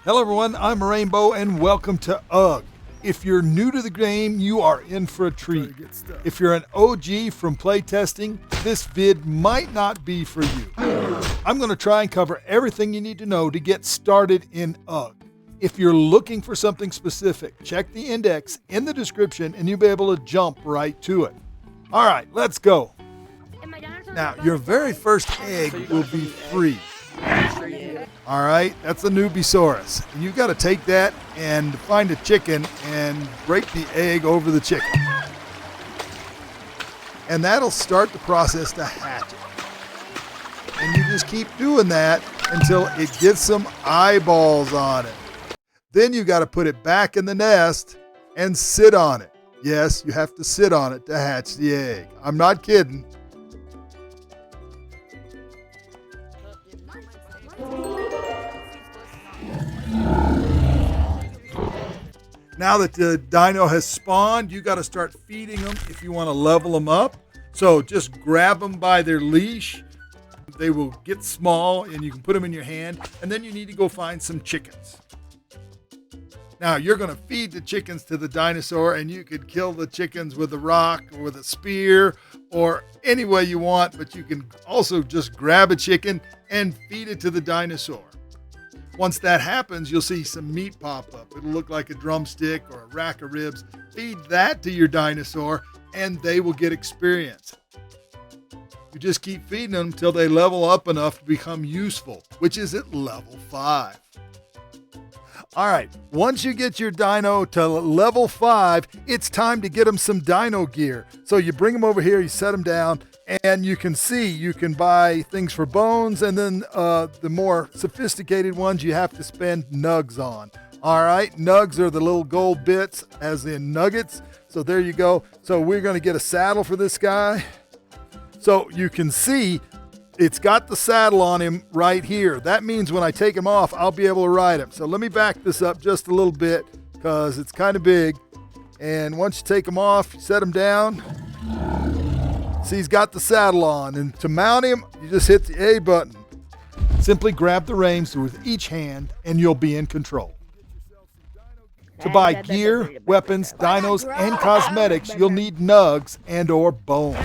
Hello everyone, I'm Rainbow and welcome to UGG. If you're new to the game, you are in for a treat. If you're an OG from playtesting, this vid might not be for you. I'm going to try and cover everything you need to know to get started in UGG. If you're looking for something specific, check the index in the description and you'll be able to jump right to it. All right, let's go. Now, your very first egg will be free. All right, that's a Nubisaurus. And you've got to take that and find a chicken and break the egg over the chicken. And that'll start the process to hatch it. And you just keep doing that until it gets some eyeballs on it. Then you got to put it back in the nest and sit on it. Yes, you have to sit on it to hatch the egg. I'm not kidding. Now that the dino has spawned, you got to start feeding them if you want to level them up. So just grab them by their leash. They will get small and you can put them in your hand. And then you need to go find some chickens. Now you're going to feed the chickens to the dinosaur, and you could kill the chickens with a rock or with a spear or any way you want. But you can also just grab a chicken and feed it to the dinosaur. Once that happens, you'll see some meat pop up. It'll look like a drumstick or a rack of ribs. Feed that to your dinosaur and they will get experience. You just keep feeding them until they level up enough to become useful, which is at level 5. All right, once you get your dino to level 5, it's time to get them some dino gear. So you bring them over here, you set them down, and you can see you can buy things for bones, and then the more sophisticated ones you have to spend nugs on. All right, nugs are the little gold bits, as in nuggets. So there you go. So we're going to get a saddle for this guy. So you can see it's got the saddle on him right here. That means when I take him off, I'll be able to ride him. So let me back this up just a little bit because it's kind of big. And once you take him off, you set him down. See, he's got the saddle on, and to mount him, you just hit the A button. Simply grab the reins with each hand, and you'll be in control. To buy gear, weapons, dinos, and cosmetics, you'll need nugs and or bones.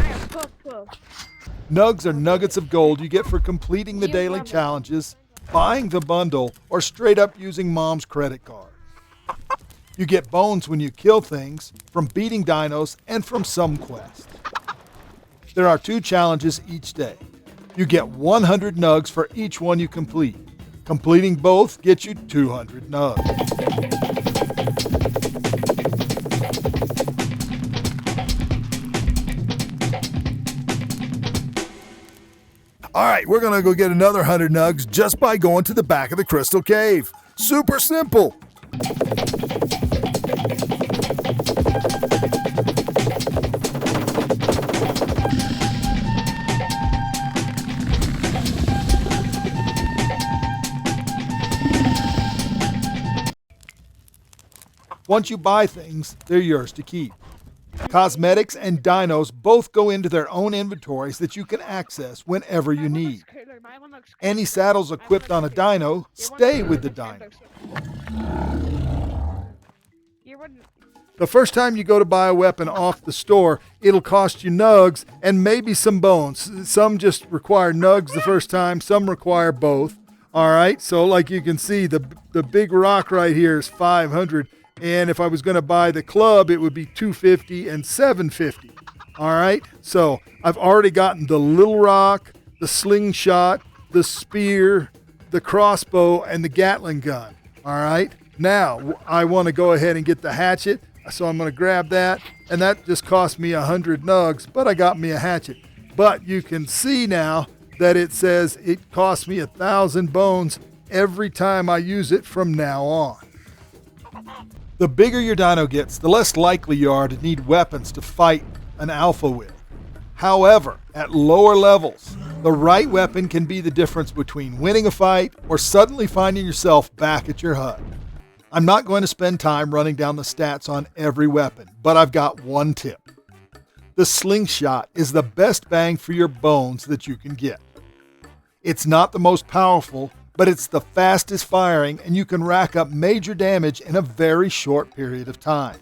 Nugs are nuggets of gold you get for completing the daily challenges, buying the bundle, or straight up using mom's credit card. You get bones when you kill things, from beating dinos, and from some quest. There are 2 challenges each day. You get 100 nugs for each one you complete. Completing both gets you 200 nugs. All right, we're going to go get another 100 nugs just by going to the back of the crystal cave. Super simple. Once you buy things, they're yours to keep. Cosmetics and dinos both go into their own inventories that you can access whenever you need. Any saddles equipped on a dino stay with the dino. The first time you go to buy a weapon off the store, it'll cost you nugs and maybe some bones. Some just require nugs the first time, some require both. All right, so like you can see, the big rock right here is 500. And if I was going to buy the club, it would be $250 and $750. All right. So I've already gotten the little rock, the slingshot, the spear, the crossbow, and the Gatling gun. All right. Now I want to go ahead and get the hatchet. So I'm going to grab that. And that just cost me 100 nugs, but I got me a hatchet. But you can see now that it says it costs me 1,000 bones every time I use it from now on. The bigger your dino gets, the less likely you are to need weapons to fight an alpha with. However, at lower levels, the right weapon can be the difference between winning a fight or suddenly finding yourself back at your hut. I'm not going to spend time running down the stats on every weapon, but I've got one tip. The slingshot is the best bang for your bones that you can get. It's not the most powerful, but it's the fastest firing and you can rack up major damage in a very short period of time.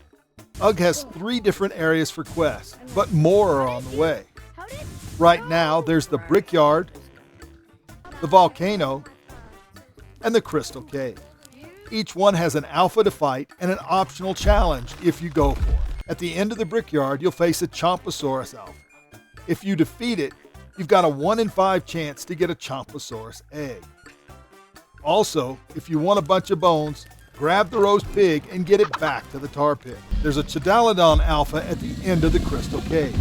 UGG has 3 different areas for quests, but more are on the way. Right now, there's the Brickyard, the Volcano, and the Crystal Cave. Each one has an alpha to fight and an optional challenge if you go for it. At the end of the Brickyard, you'll face a Chomposaurus alpha. If you defeat it, you've got a 1 in 5 chance to get a Chomposaurus egg. Also, if you want a bunch of bones, grab the roast pig and get it back to the tar pit. There's a Chidalodon alpha at the end of the Crystal Cave.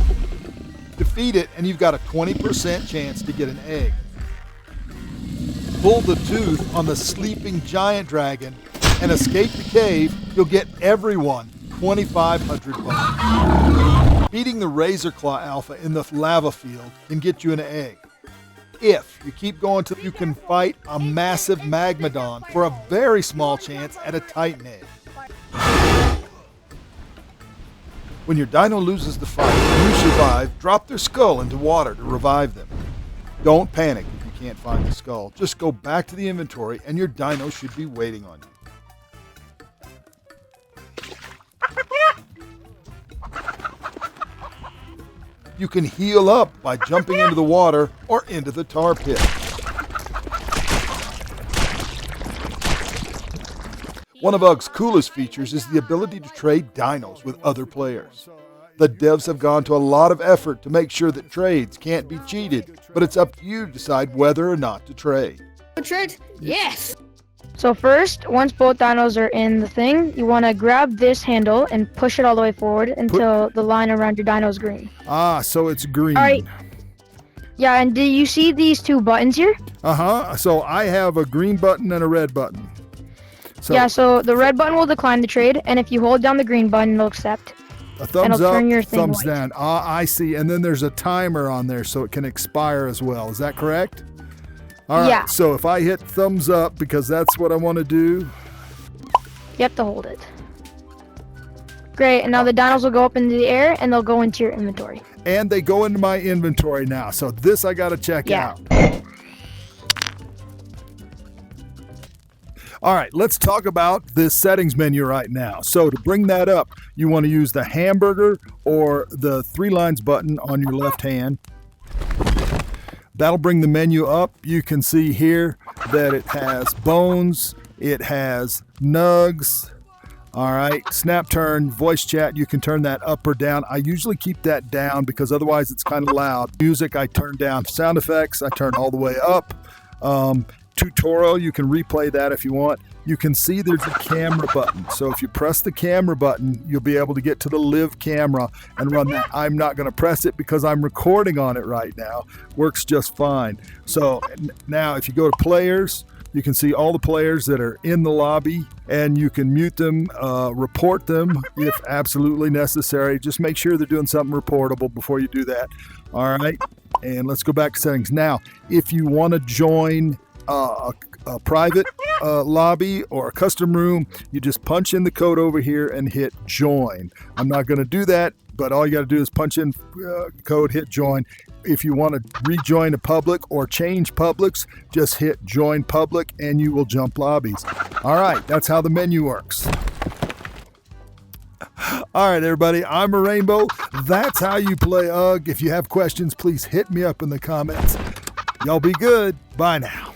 Defeat it and you've got a 20% chance to get an egg. Pull the tooth on the sleeping giant dragon and escape the cave, you'll get everyone 2,500 bones. Beating the Razor Claw alpha in the lava field can get you an egg. If you keep going till you can fight a massive Magmadon for a very small chance at a Titan egg. When your dino loses the fight and you survive, drop their skull into water to revive them. Don't panic if you can't find the skull. Just go back to the inventory and your dino should be waiting on you. You can heal up by jumping into the water or into the tar pit. One of UGG's coolest features is the ability to trade dinos with other players. The devs have gone to a lot of effort to make sure that trades can't be cheated, but it's up to you to decide whether or not to trade. Trade? Yes! So first, once both dinos are in the thing, you want to grab this handle and push it all the way forward until the line around your dino is green. Ah, so it's green. All right. Yeah, and do you see these 2 buttons here? Uh-huh. So I have a green button and a red button. So the red button will decline the trade, and if you hold down the green button, it'll accept. A thumbs up, up, your thing thumbs white. down. Ah, I see. And then there's a timer on there so it can expire as well. Is that correct? All right. Yeah. So if I hit thumbs up because that's what I want to do. You have to hold it. Great, and now the dinos will go up into the air, and they'll go into your inventory. And they go into my inventory now. So this I got to check out. All right, let's talk about this settings menu right now. So to bring that up, you want to use the hamburger or the 3 lines button on your left hand. That'll bring the menu up. You can see here that it has bones, it has nugs. All right, snap turn, voice chat, you can turn that up or down. I usually keep that down because otherwise it's kind of loud. Music, I turn down. Sound effects, I turn all the way up. Tutorial, you can replay that if you want. You can see there's a camera button. So if you press the camera button, you'll be able to get to the live camera and run that. I'm not going to press it because I'm recording on it right now. Works just fine. So now if you go to players, you can see all the players that are in the lobby and you can mute them, report them if absolutely necessary. Just make sure they're doing something reportable before you do that. All right. And let's go back to settings. Now, if you want to join a private lobby or a custom room, you just punch in the code over here and hit join. I'm not going to do that, but all you got to do is punch in code, hit join. If you want to rejoin a public or change publics, just hit join public and you will jump lobbies. All right, that's how the menu works. All right, everybody, I'm a Rainbow. That's how you play UGG. If you have questions, please hit me up in the comments. Y'all be good. Bye now.